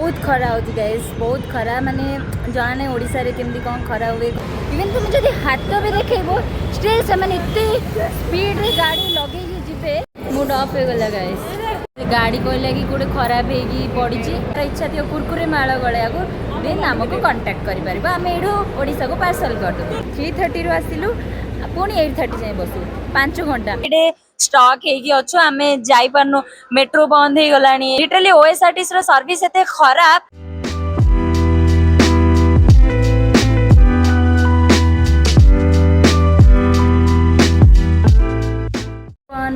बहुत खरा होती गाइस, बहुत खरा माने जाने ओडिसा रे केमदी कौन खरा हुए। इवन तुम जदि हाथ भी देखो स्टिल से माने इतने स्पीड रे गाड़ी लगे ही जिबे मूड ऑफ हो गला गाइस। गाड़ी कहला कि गोटे खराब होगी पड़ी इच्छा थी कुरकुरे माड़ गलैया को देन आमको कंटाक्ट कर आम यू ओडिशा को पार्सल करदेबू। 3:30 रु आसिलु पुणी 8:30 जाए बसु 5 घंटा ये स्टक होगी आम जापारनु मेट्रो बंद हो गला लिटरली ओएसआरटीसी सर्विस एत खराब।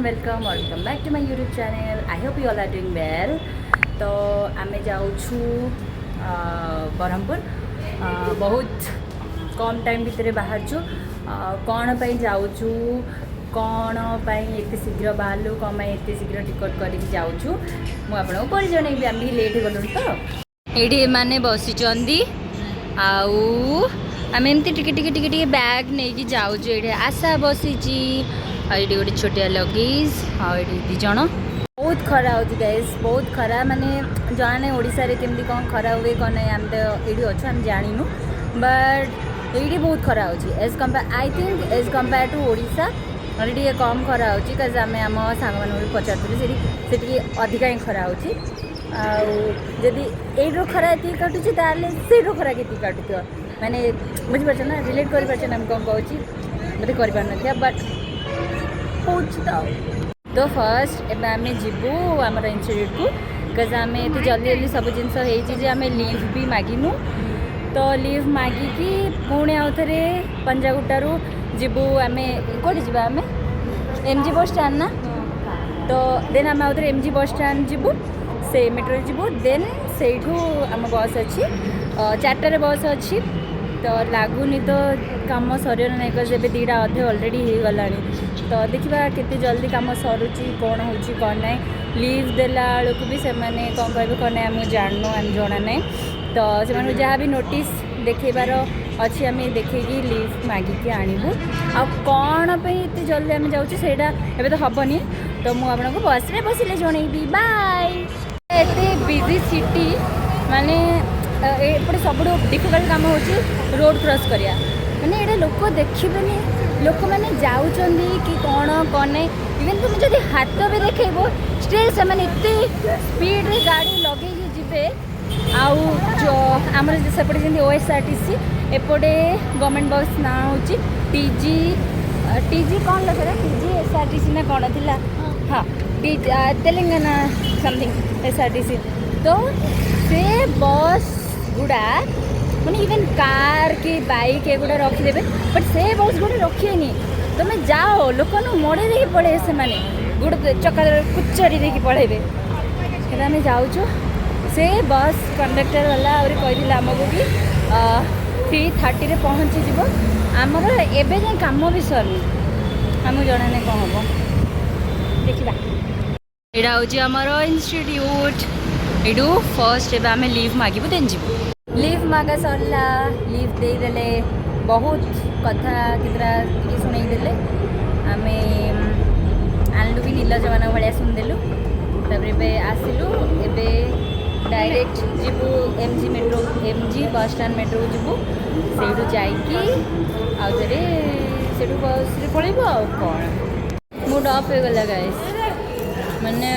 Welcome welcome back to my YouTube channel. I hope you all are doing well. तो आम जाऊँ ब्रह्मपुर बहुत कम टाइम भितर बाहर कौन पर जाऊँ कौन एत शीघ्र बाहर कौन एत शीघ्र टिकट करके जाऊँ मुझे पर जनइबी आम लेट गलु तो ये मैंने बसी आम एमती टिके बैग नहीं जाऊँ ये आशा बसी ये गोटे छोटिया लगेज दीज बहुत खरा होती गाइस, बहुत खरा माने जाने ओडिशा रे केमदी कौन खरा हुए कौन नहीं आम तो ये अच्छे आम जानू बट ये बहुत खरा हो as compare I think as compare to Odisha ये कम खरा हो कज आम आम सांग मान पचारूँ से अधिका ही खरा होदी यू खरा ये काटुचे से खरा के काटुथ मैंने बुझीपार ना रिलेट कर कौन कहूँ मत कर बट तो फर्स्ट एवं आम जीवु आम इंस्टीट्यूट को बिकज आम ये जल्दी जल्दी सब जिनस आम लीव भी मागिनु तो लीव मागिकी पुणी आउ थे पंजागुट्टारू जीवु आम कौटे जा आम एमजी बस स्टैंड ना तो देन आम आउ थे एमजी बस स्टैंड जीवु से मेट्रो जीवु देन से आम बस अच्छी 4टार बस अच्छी तो लगुनि तो कम सर ना बिकज ए 2टा अधे अलरेडी हो गला तो देखा केते जल्दी कम सरुची कौन हो कौन ना लीव देला बेलू भी से कौन कह कौन ना आम जानू आम जना ना तो से जहाँ भी नोटिस देखेबार अच्छी आम देखी लीव मागिकी आणबू आ कौन पे जल्दी आम जाऊँ से तो हेनी तो मुझे बस रे बसिले जनइबी बाय। एत बिजी सिटी माने एपटे सब डिफिकल्ट काम हो रोड क्रॉस करिया माने ये लोक देखिए लोक मैंने जाऊँगी कि कौन कौन नहीं इवन तुम जब हाथ भी देखो स्टिल से इतने स्पीड रे गाड़ी लगे ही जिबे आमर सेपटे जमी ओएसआरटीसी एपटे गवर्नमेंट बस ना हूँ टीजी टीजी कौन लगे टीजी एसआरटीसी ना कौन थी हाँ तेलंगाना समथिंग एसआरटीसी तो से बस गुड़ा मैंने इवन कार की बाइक एगुड़ा रखिदेवे बट से बस गुड़ा रखिए तुम्हें जाओ लोक मोड़े दे पड़े से गुड़ चक्का कुचरी दे पड़ेबे आम जाऊँ से बस कंडक्टर वाला और कही आमको कि 3:30 पहुँची जीव आमर एबे जाए काम भी सरनी आमको जना नहीं कौन हम देखा यहाँ हूँ आमर इंस्टीट्यूट यू फर्स्ट एवं आम लीव मागू देन जीव लीव मागा सरला लीव देदेले बहुत कथा केतरा शुणईदे आम आणलु भी नीलज मान भाया शुणदेलु आसिलु एबे डायरेक्ट जीवु MG metro MG bus stand metro जीवु से जाइकी आउे से बस रे पड़ेबू आ कौन मूड ऑफ हो गला गाइस माने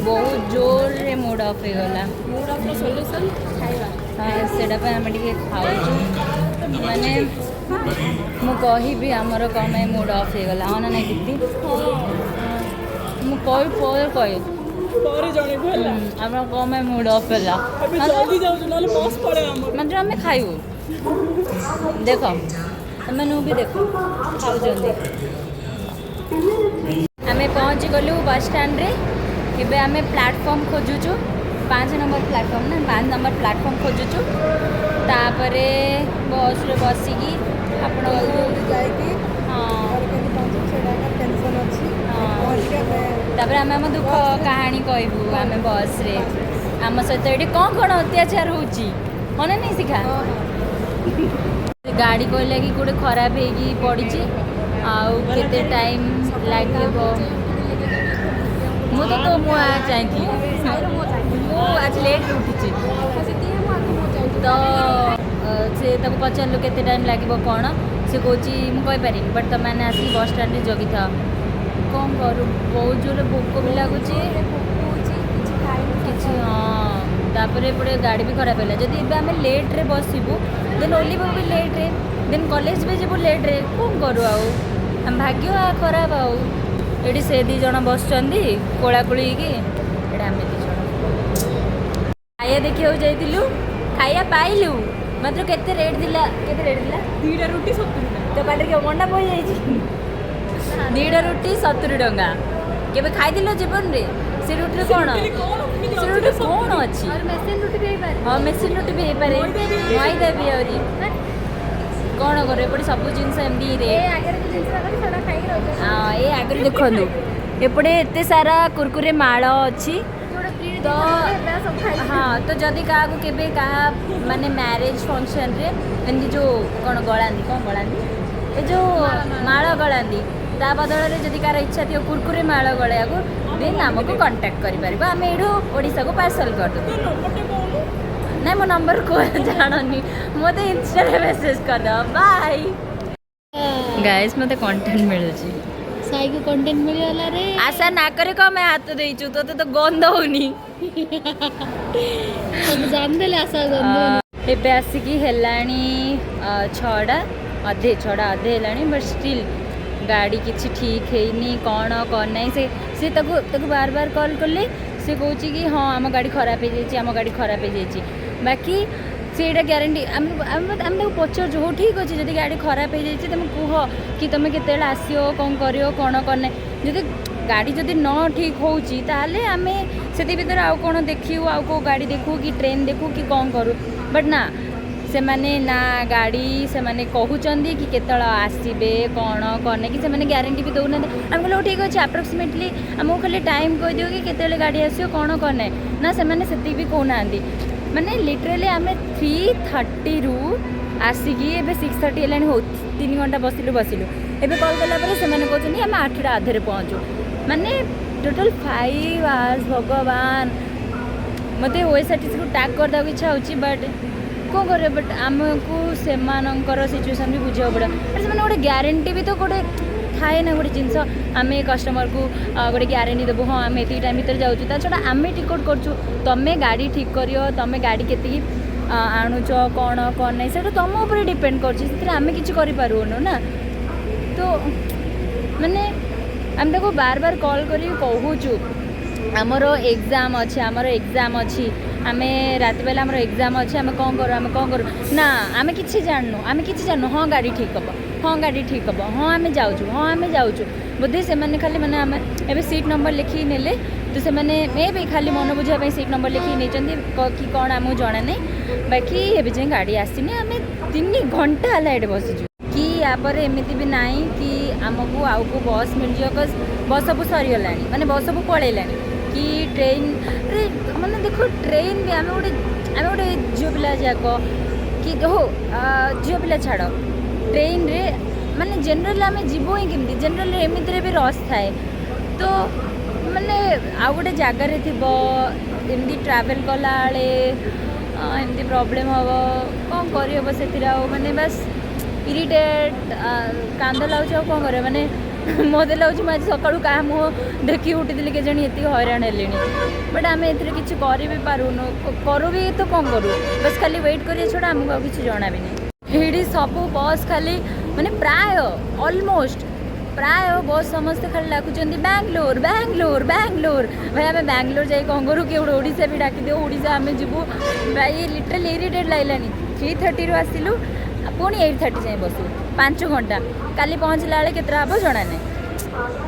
बहुत जोर रे मूड ऑफ हो गला मूड ऑफ सॉल्यूशन खाइबा हाँ से आम टे खाऊ माने मु कहि आमर कम मूड ऑफ हो गला हाँ ना नहीं दीदी मुझे कह आम कम मूड ऑफ है मतलब आम खाइबू देख तुम भी देख खाऊ आम पहुँची गलु बस स्टैंड रे एबे आम प्लेटफॉर्म खोजुचु 5 नंबर प्लेटफॉर्म ना 5 नंबर प्लेटफॉर्म खोजुचु तापरे बस रे बसिकी आपण तापर आम आम दुख कहानी कहबू आम बस रे आम सहित ये कौन कौन अत्याचार होची मन नहीं शिखा गाड़ी कहला कि गोटे खराब होगी पड़ी आते टाइम लगे मु तो चाहिए आज लेट उठी तो से पचारू के टाइम लगे कौन से कौच मुझे बट तुम मैंने आसिक बस स्टाण्ड जगी था कौन करूँ बहुत जोर भोक भी लगुच कि हाँ तापर एपटे गाड़ी भी खराब है जदि आम लेट्रे बसबू देन ओल्ब भी लेट्रे देन कॉलेज भी जीव लेट्रे कौन करूँ आम भाग्य खराब आउट से दी जन बस कोलाकुली की आम दी जन खाया देखा जाइलु खाया पाइलु मात्र केते रेट दिला केते रेट दिला 2टा रुटी 70 तो पाटे के मंडा पई जाई 2टा रुटी 70 टंका केबे खाइ दिलो जीवन रे से रुटी कोन से रुटी कोन अछि और मेसिन रुटी भी पारे हां मेसिन रुटी भी पारे मैदा भी औरी कोन करे पड़ी सब जिंस एमदी रे ए आगे रे जिंस रखि सडा खाइ रह हां ए आगे देखंदु एपटे एते सारा कुरकुरे माळ अछि तो हाँ तो जदि क्या केबे क्या माने मैरिज फंक्शन रे एमती जो कौन गलांदी कौन गलांदी ये जो माଳ गलांदी ता बदल रे जदि कार इच्छा थी कुरकुरे माळ गलाया को देन हमको कांटेक्ट करि परिबा हम एडो ओडिसा को पार्सल कर दो नहीं मो नंबर को जाननी मते इंस्टा रे मैसेज कर दो बाय गाइस मते कंटेंट मिलु छी साई को कंटेंट मिलला रे आशा ना करे को मैं हाथ देइछु तो गंध होनी सब जान देले आशा गंध एबे आसिकी हेलाणी 6टा अधे 6टा अधे हेलाणी बट स्टिल गाड़ी किछि ठीक हेनी कौन नहीं से तको बार बार कॉल करले से कहूची कि हाँ आम गाड़ी खराब हो जाइए आम गाड़ी खराब हो जाइए बाकी सीटा ग्यारंटी आम पचार हो ठीक अच्छे जब गाड़ी खराब हो जाइए तुम कह कि तुम केत आसो कौन कर कौन ना जब गाड़ी जब न ठीक होची ताले आमे से भीतर आउ कौन देखू आउ को गाड़ी देखू कि ट्रेन देखू कि कौन करूँ बट ना से माने ना गाड़ी से माने कहउचंदी कि केतळ आसीबे कौन कि से माने गारंटी भी दउना हम कहलो ठीक अच्छे अप्रोक्सीमेटली हमको खाली टाइम कह दियो कि केतळे गाड़ी आसियो कौन ना से माने सेति भी कहना माने लिटरली आमे 3:30 रु आसिकी एबे 6:30 हेलानी हो 3 घंटा बसिलु एबे कॉल कला पर से माने कहउचंदी हम 8टा आधे पहुँचू माने टोटल 5 आवर्स भगवान मते ओएसआरटीसी को टैग कर दाव इच्छा होची बट कौन करे बट आमको से सिचुएसन भी बुझा पड़ा से गोटे ग्यारंटी भी तो गोटे थाए ना गोटे जिनस आम कस्टमर को गोटे ग्यारंटी देवु हाँ आम ये टाइम भर जाऊँ ता छड़ा आम टिकट करूँ तुम गाड़ी ठीक कर तुम गाड़ी के आणुच कौन नहीं से तुम उपर डिपेंड करें किसी करूँ ना तो माने आम देखो बार बार कॉल कर कहूँ आमर एग्जाम अच्छी आम रात बेला आम एग्जाम अच्छे आम कौन करूँ ना आम कि जानू हाँ गाड़ी ठीक हम हाँ गाड़ी ठीक हम हाँ आम जाऊँ हाँ आम जाऊँ बोधे से खाली मैंने आम ए सीट नंबर लिखी नेले तो से मे भी खाली मन बुझाई सीट नंबर लिखी नहीं कि कौन आमको जना नहीं बाकी एवं जाए गाड़ी आसनी आम 3 घंटा है ये बसीचु कि यापर एमती भी ना कि आमको आउ को बस मिल जाए बस सब सरीगला माने बस सब पलैला कि ट्रेन मैंने देखो ट्रेन भी आम गोटे झील पिला जाक कि हो झील पिला छाड़ ट्रेन रे माने जनरल आम जीव ही केमती जनरल एमती भी रस थाए तो माने आउ गोटे जगार थी ट्रावेल कला एमती प्रॉब्लम हम कौन कर से बस इरिटेट कांद लगुच कौन कर माने मत लगुच आज सका क्या मुँह देखी उठी के जन ये हैरान है बट आम ए कि करूँ करूँ भी तो कौन करूँ बस खाली वेट करिए छड़ा आमको किसी जना भी नहीं ये सब बस खाली माने प्राय ऑलमोस्ट प्राय बस समस्ते खाली डाकुंट बैंगलोर बैंगलोर बैंगलोर भाई आम बैंगलोर जाए कौन करूँ कि ओडिशा भी डाक दियो ओडिशा आम जीवु भाई लिटरली इरिटेट लगलानी 3:30 रु आसिलु पुणी 8:30 जाए बसु 5 घंटा काली पहुँचला बेले केतरा हम जना नहीं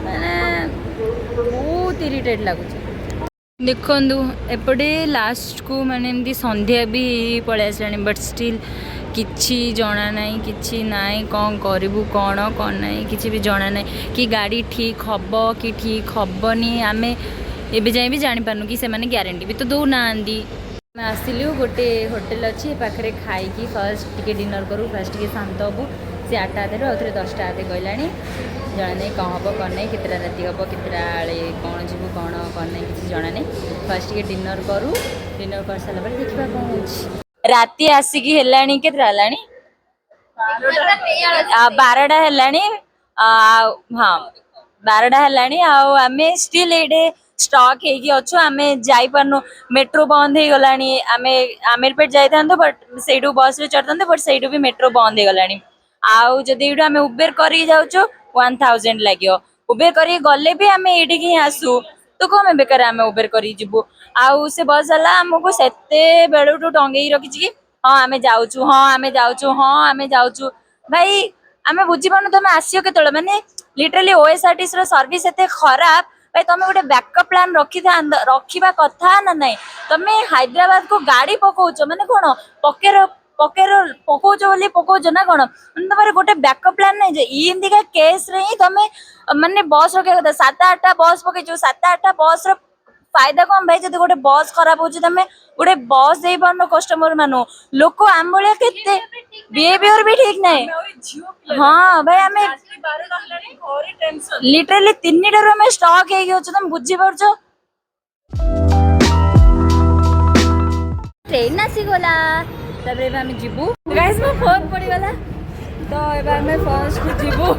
मैंने बहुत इरिटेट लगुच देखु एपटे लास्ट को माने एमती संध्या भी पलि आसलानी बट स्टिल किछि जना नहीं किछि नाई कौन करूँ कौन नहीं किछि भी जना नहीं कि गाड़ी ठीक हम कि ठीक हेनी आम एवं जाए भी जापारू कि से ग्यारंटी भी तो दौना मैं आसिलु गोटे होटेल अच्छी पाखे खाई फर्स्ट टिके डिनर करूँ फर्स्ट टिके शांत हबू सी 8टा आधे आउ थे 10टा आधे कहला जना नहीं कौन हम कौन नहीं कितना राति हम कितना कौन जीव कौन कौन नहीं किसी जना नहीं फास्ट के डिनर करूँ डिनर कर सारा पर देखा कौन हो राति आसिक है के 12टा है हाँ 12टा है आम स्टिल ये स्टक होचु आम जापरनु मेट्रो बंद हो गला आम आमिरपेट जाता बट से बस चढ़ता बट से भी मेट्रो बंद हो गला आउ जदि आम उबेर कर जाऊँ 1000 लगे उबेर कर गले भी आम ये आसू तो कौन बेकार आम उबेर करू आउ से बस है आमको से बेलू टंगे रखी कि हाँ आम जाऊँ हाँ आम जाऊँ हाँ आम जाऊँ भाई आम बुझीपार तुम आसो के माने लिटराली ओएसआरटीसी सर्विस एत खराब भाई तुम गोटे बैकअप प्लान रखा कथा ना ना तुम हैदराबाद को गाड़ी पकाउच माने कौन पकेर पकेर पकाउच बोली पकाउच ना कौन तुम गोटे बैकअप प्लान नहीं इंदिका केस रे ही तुम माने बस रखा कथा 7-8टा बस पकईच 7-8टा बस फायदा कौन भाई जब गोटे बस खराब हो तुम गोटे बस दे पार कस्टमर मानु लोक आम भाया के बिहेवियर भी ठीक नहीं हाँ भाई आम लिटराली 3टार आम स्टक हो तुम बुझी पार ट्रेन आसीगला तब आम जीवु गाइस मो फोन पड़गला तो एबे आम फर्स्ट जीवु